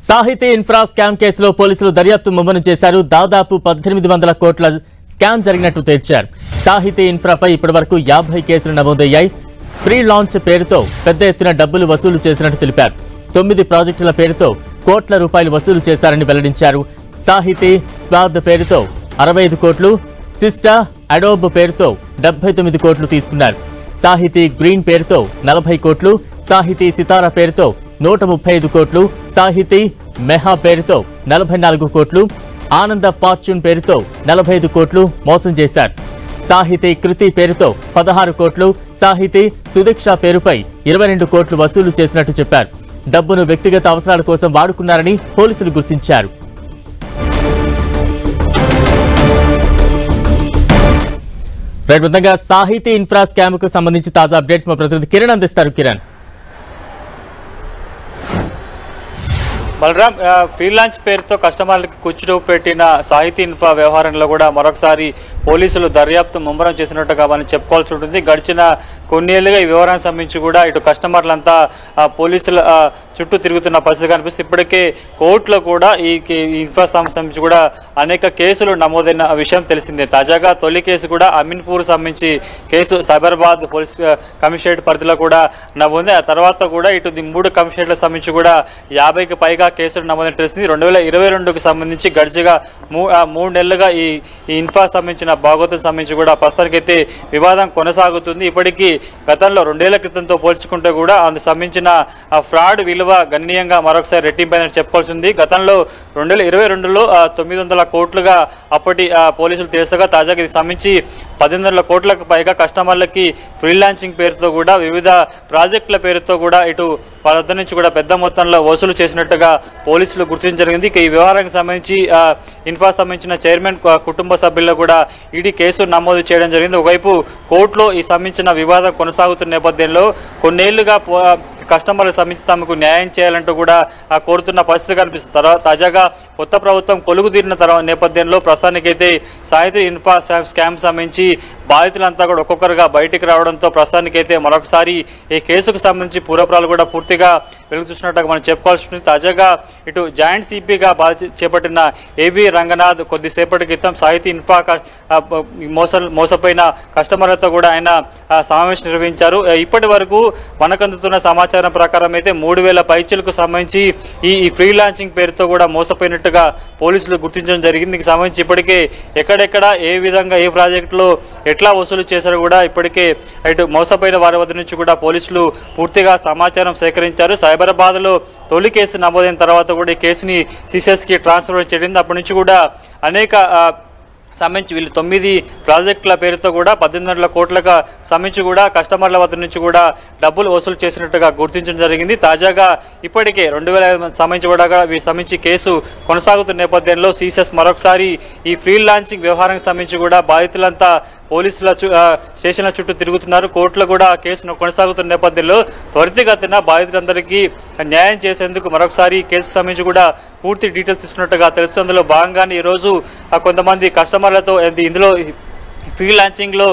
సాహితీ infra scam కేసులో పోలీసులు దర్యాప్తు ముమ్మరం చేశారు. దాదాపు 1800 కోట్ల స్కామ్ జరిగినట్టు తేల్చారు. సాహితీ ఇన్ఫ్రాపై ఇప్పటివరకు 50 కేసులు నమోదయ్యాయి. ప్రీ లాంచ్ పేరుతో పెద్ద ఎత్తున డబ్బులు వసూలు చేసినట్టు తెలిపారు. 9 ప్రాజెక్టుల పేరుతో కోట్ల రూపాయలు వసూలు చేశారని వెల్లడించారు. సాహితీ స్వాద్ పేరుతో 65 కోట్లు, సిస్టా అడోబ్ పేరుతో 79 కోట్లు తీసుకున్నారు. సాహితీ గ్రీన్ పేరుతో 40 కోట్లు, సాహితీ సితారా పేరుతో 135 కోట్లు, సాహితీ మెహా పేరుతో 44 కోట్లు, ఆనంద ఫార్చ్యూన్ పేరుతో 45 కోట్లు మోసం చేశారు. సాహితీ కృతి పేరుతో 16 కోట్లు, సాహితీ సుదీక్ష పేరుపై 22 కోట్లు వసూలు చేసినట్టు చెప్పారు. డబ్బును వ్యక్తిగత అవసరాల కోసం వాడుకున్నారని పోలీసులు గుర్తించారు. మొత్తంగా సాహితీ ఇన్ఫ్రా స్కామ్ కు సంబంధించి తాజా అప్డేట్స్ మా ప్రతినిధి కిరణ్ అందిస్తారు. కిరణ్, బలరాం, ఫ్రీలాన్స్ పేరుతో కస్టమర్లకు కుచ్చుడు పెట్టిన సాహితీ ఇన్ఫ్రా వ్యవహారంలో కూడా మరొకసారి పోలీసులు దర్యాప్తు ముమ్మరం చేసినట్టుగా మనం చెప్పుకోవాల్సి ఉంటుంది. గడిచిన కొన్నేళ్లుగా ఈ వ్యవహారానికి సంబంధించి కూడా ఇటు కస్టమర్లంతా పోలీసుల చుట్టూ తిరుగుతున్న పరిస్థితి కనిపిస్తుంది. ఇప్పటికే కోర్టులో కూడా ఈ ఇన్ఫ్రా సంబంధించి కూడా అనేక కేసులు నమోదైన విషయం తెలిసిందే. తాజాగా తొలి కేసు కూడా అమీన్పూర్ సంబంధించి కేసు సైబరాబాద్ పోలీస్ కమిషనరేట్ పరిధిలో కూడా నమోదైంది. ఆ తర్వాత కూడా ఇటు 3 కమిషనరేట్లకు సంబంధించి కూడా 50కి పైగా కేసులు నమోదని తెలిసింది. 2022కు సంబంధించి గడిచిగా 3 నెలలుగా ఈ ఇన్ఫ్రా సంబంధించిన భాగోతం సంబంధించి కూడా ప్రస్తుతానికైతే వివాదం కొనసాగుతుంది. ఇప్పటికీ గతంలో 2 ఏళ్ల క్రితంతో పోల్చుకుంటే కూడా అందుకు సంబంధించిన ఫ్రాడ్ విలువ గణనీయంగా మరొకసారి రెట్టింపైందని చెప్పుకోవాల్సి ఉంది. గతంలో 2022లో 900 కోట్లుగా అప్పటి పోలీసులు తెలుసగా తాజాగా ఇది సంబంధించి 1800 కోట్లకు పైగా కస్టమర్లకి ఫ్రీలాన్సింగ్ పేరుతో కూడా వివిధ ప్రాజెక్టుల పేరుతో కూడా ఇటు వాళ్ళ వద్ద నుంచి కూడా పెద్ద మొత్తంలో వసూలు చేసినట్టుగా పోలీసులు గుర్తించడం జరిగింది. ఈ వ్యవహారానికి సంబంధించి ఇన్ఫ్రా సంబంధించిన చైర్మన్ కుటుంబ సభ్యుల్లో కూడా ఈడీ కేసు నమోదు చేయడం జరిగింది. ఒకవైపు కోర్టులో ఈ సంబంధించిన వివాదం కొనసాగుతున్న నేపథ్యంలో కొన్నేళ్లుగా కస్టమర్లకు సంబంధించి తమకు న్యాయం చేయాలంటూ కూడా కోరుతున్న పరిస్థితి కనిపిస్తుంది. తాజాగా కొత్త ప్రభుత్వం కొలుగు తీరిన నేపథ్యంలో ప్రస్తుతానికైతే సాహితీ ఇన్ఫ్రా స్కామ్ సంబంధించి బాధితులంతా కూడా ఒక్కొక్కరుగా బయటికి రావడంతో ప్రస్తుతానికైతే మరొకసారి ఈ కేసుకు సంబంధించి పూర్వపరాలు కూడా పూర్తిగా వెలుగు చూసినట్టుగా మనం చెప్పుకోవాల్సి ఉంటుంది. తాజాగా ఇటు జాయింట్ సిపిగా చేపట్టిన ఏవి రంగనాథ్ కొద్దిసేపటి క్రితం సాహితీ ఇన్ఫ్రా మోసపోయిన కస్టమర్లతో కూడా ఆయన సమావేశం నిర్వహించారు. ఇప్పటి వరకు మనకందుతున్న సమాచారం ప్రకారం అయితే 3000 పైచీలకు సంబంధించి ఈ ఫ్రీలాన్సింగ్ పేరుతో కూడా మోసపోయినట్టుగా పోలీసులు గుర్తించడం జరిగింది. దీనికి సంబంధించి ఇప్పటికే ఎక్కడెక్కడ ఏ విధంగా ఏ ప్రాజెక్టులో ఎట్లా వసూలు చేశారో కూడా ఇప్పటికే ఇటు మోసపోయిన వారి వద్ద నుంచి కూడా పోలీసులు పూర్తిగా సమాచారం సేకరించారు. సైబరాబాద్లో తొలి కేసు నమోదైన తర్వాత కూడా ఈ కేసుని సిసిఎస్కి ట్రాన్స్ఫర్ చేయడం. అప్పటి నుంచి కూడా అనేక సంబంధించి వీళ్ళు 9 ప్రాజెక్టుల పేరుతో కూడా 1800 కోట్లకు సంబంధించి కూడా కస్టమర్ల వద్ద నుంచి కూడా డబ్బులు వసూలు చేసినట్టుగా గుర్తించడం జరిగింది. తాజాగా ఇప్పటికే 2000 సంబంధించి కూడా సంబంధించి కేసు కొనసాగుతున్న నేపథ్యంలో సిసిఎస్ మరొకసారి ఈ ఫ్రీలాన్సింగ్ వ్యవహారానికి సంబంధించి కూడా బాధితులంతా పోలీసుల స్టేషన్ల చుట్టూ తిరుగుతున్నారు. కోర్టులో కూడా కేసును కొనసాగుతున్న నేపథ్యంలో త్వరితగతిన బాధితులందరికీ న్యాయం చేసేందుకు మరొకసారి కేసుకు సంబంధించి కూడా పూర్తి డీటెయిల్స్ ఇస్తున్నట్టుగా తెలుసు. అందులో భాగంగానే ఈరోజు కొంతమంది కస్టమర్లతో ఇందులో ఫ్రీలాన్సింగ్లో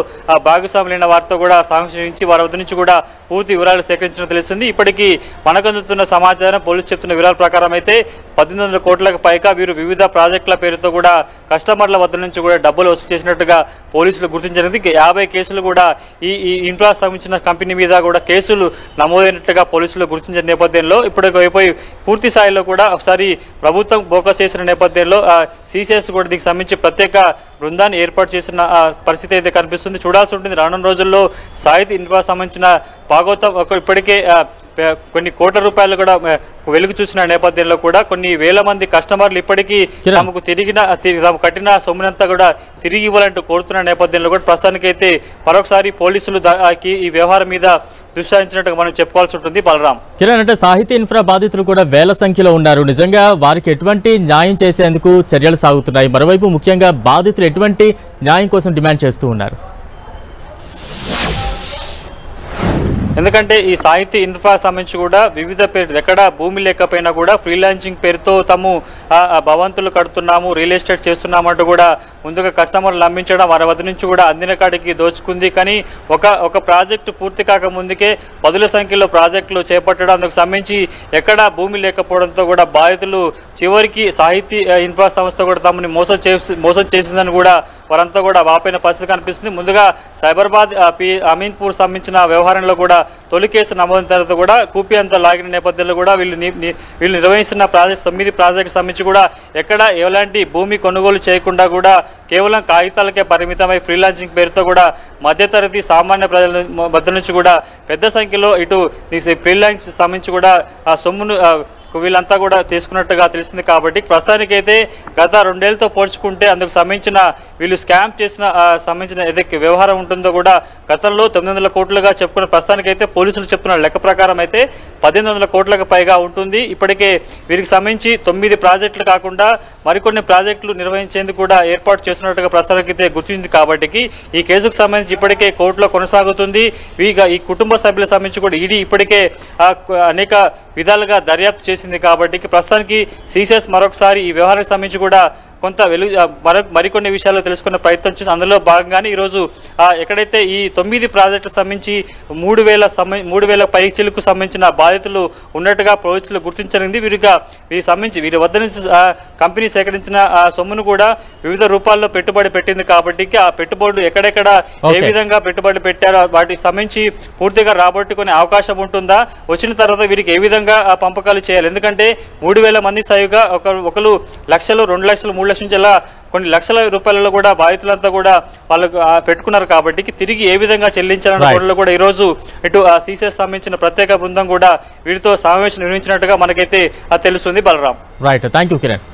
భాగస్వాములైన వారితో కూడా సమీక్షించి వారి వద్ద నుంచి కూడా పూర్తి వివరాలు సేకరించడం తెలుస్తుంది. ఇప్పటికీ మనకు అందుతున్న సమాచారం పోలీసు చెప్తున్న వివరాల ప్రకారం అయితే 1800 కోట్లకు పైగా వీరు వివిధ ప్రాజెక్టుల పేరుతో కూడా కస్టమర్ల వద్ద నుంచి కూడా డబ్బులు వసూలు చేసినట్టుగా పోలీసులు గుర్తించడం. 50 కేసులు కూడా ఈ ఇన్ఫ్రా సంబంధించిన కంపెనీ మీద కూడా కేసులు నమోదైనట్టుగా పోలీసులు గుర్తించిన నేపథ్యంలో ఇప్పటికైపోయి పూర్తి స్థాయిలో కూడా ఒకసారి ప్రభుత్వం ఫోకస్ చేసిన నేపథ్యంలో సిసిఎస్ కూడా దీనికి సంబంధించి ప్రత్యేక బృందాన్ని ఏర్పాటు చేసిన పరిస్థితి అయితే కనిపిస్తుంది. చూడాల్సి ఉంటుంది రానున్న రోజుల్లో సాహితీ ఇన్ఫ్రా సంబంధించిన భాగోతం ఇప్పటికే కొన్ని కోట్ల రూపాయలు కూడా వెలుగు చూసిన నేపథ్యంలో కూడా కొన్ని వేల మంది కస్టమర్లు ఇప్పటికీ తమకు తాము కట్టిన సొమ్మునంతా కూడా తిరిగి ఇవ్వాలంటూ కోరుతున్న నేపథ్యంలో కూడా ప్రస్తుతానికైతే మరొకసారి పోలీసులు ఈ వ్యవహారం మీద దృష్టి సారించినట్టుగా మనం చెప్పుకోవాల్సి ఉంటుంది. బలరాం, కిరణ్, అంటే సాహితీ ఇన్ఫ్రా బాధితులు కూడా వేల సంఖ్యలో ఉన్నారు. నిజంగా వారికి ఎటువంటి న్యాయం చేసేందుకు చర్యలు సాగుతున్నాయి? మరోవైపు ముఖ్యంగా బాధితులు ఎటువంటి న్యాయం కోసం డిమాండ్ చేస్తూ ఉన్నారు? ఎందుకంటే ఈ సాహితీ ఇన్ఫ్రా సంబంధించి కూడా వివిధ పేరు ఎక్కడ భూమి లేకపోయినా కూడా ఫ్రీలాన్సింగ్ పేరుతో తాము భవంతులు కడుతున్నాము, రియల్ ఎస్టేట్ చేస్తున్నామంటూ కూడా ముందుగా కస్టమర్లు నమ్మించడం, వారి వద్ద నుంచి కూడా అందిన కాడికి దోచుకుంది. కానీ ఒక ప్రాజెక్టు పూర్తి కాక ముందుకే పదుల సంఖ్యలో ప్రాజెక్టులు చేపట్టడం, అందుకు సంబంధించి ఎక్కడా భూమి లేకపోవడంతో కూడా బాధితులు చివరికి సాహితీ ఇన్ఫ్రా సంస్థ కూడా తమని మోసం చేసిందని కూడా వారంతా కూడా వాపైన పరిస్థితి కనిపిస్తుంది. ముందుగా సైబరాబాద్ అమీన్పూర్ సంబంధించిన వ్యవహారంలో కూడా తొలి కేసు నమోదిన తర్వాత కూడా కూపీ అంతా లాగిన నేపథ్యంలో కూడా వీళ్ళు నిర్వహిస్తున్న 9 ప్రాజెక్టు సంబంధించి కూడా ఎక్కడ ఎలాంటి భూమి కొనుగోలు చేయకుండా కూడా కేవలం కాగితాలకే పరిమితమై ఫ్రీలాన్సింగ్ పేరుతో కూడా మధ్యతరగతి సామాన్య ప్రజల మధ్య నుంచి కూడా పెద్ద సంఖ్యలో ఇటు ఫ్రీలాన్స్ సంబంధించి కూడా ఆ సొమ్మును వీళ్ళంతా కూడా తీసుకున్నట్టుగా తెలిసింది. కాబట్టి ప్రస్తుతానికైతే గత 2 ఏళ్లతో పోల్చుకుంటే అందుకు సంబంధించిన వీళ్ళు స్కామ్ చేసిన సంబంధించిన ఏదైతే వ్యవహారం ఉంటుందో కూడా గతంలో 900 కోట్లుగా చెప్పుకున్న ప్రస్తుతానికైతే పోలీసులు చెప్తున్న లెక్క ప్రకారం అయితే 1800 కోట్లకు పైగా ఉంటుంది. ఇప్పటికే వీరికి సంబంధించి 9 ప్రాజెక్టులు కాకుండా మరికొన్ని ప్రాజెక్టులు నిర్వహించేందుకు కూడా ఏర్పాటు చేస్తున్నట్టుగా ప్రస్తుతానికైతే గుర్తింది. కాబట్టి ఈ కేసుకు సంబంధించి ఇప్పటికే కోర్టులో కొనసాగుతుంది. ఈ కుటుంబ సభ్యుల సంబంధించి కూడా ఈడీ ఇప్పటికే అనేక విధాలుగా దర్యాప్తు చేసింది. కాబట్టి ప్రస్తుతానికి సీసీఎస్ మరొకసారి ఈ వ్యవహారానికి సంబంధించి కూడా కొంత మరికొన్ని విషయాలు తెలుసుకునే ప్రయత్నం చేసి అందులో భాగంగానే ఈరోజు ఎక్కడైతే ఈ 9 ప్రాజెక్టులకు సంబంధించి 3,000 పైచీలకు సంబంధించిన బాధితులు ఉన్నట్టుగా పోలీసులు గుర్తించరింది. వీరికి సంబంధించి వీరి వద్ద నుంచి కంపెనీ సేకరించిన సొమ్మును కూడా వివిధ రూపాల్లో పెట్టుబడి పెట్టింది. కాబట్టి ఆ పెట్టుబడులు ఎక్కడెక్కడ ఏ విధంగా పెట్టుబడులు పెట్టారో వాటికి సంబంధించి పూర్తిగా రాబట్టుకునే అవకాశం ఉంటుందా, వచ్చిన తర్వాత వీరికి ఏ విధంగా పంపకాలు చేయాలి. ఎందుకంటే 3,000 మంది సాయుగా ఒకరు లక్షలు, 2 లక్షలు, 3 లక్షల నుంచి అలా కొన్ని లక్షల రూపాయలలో కూడా బాధితులంతా కూడా వాళ్ళకు పెట్టుకున్నారు. కాబట్టి తిరిగి ఏ విధంగా చెల్లించాలన్న కోణంలో కూడా ఈరోజు ఇటు సీసీఎస్ సంబంధించిన ప్రత్యేక బృందం కూడా వీరితో సమావేశం నిర్వహించినట్టుగా మనకైతే తెలుస్తుంది. Balaram. Right, thank you Kiran.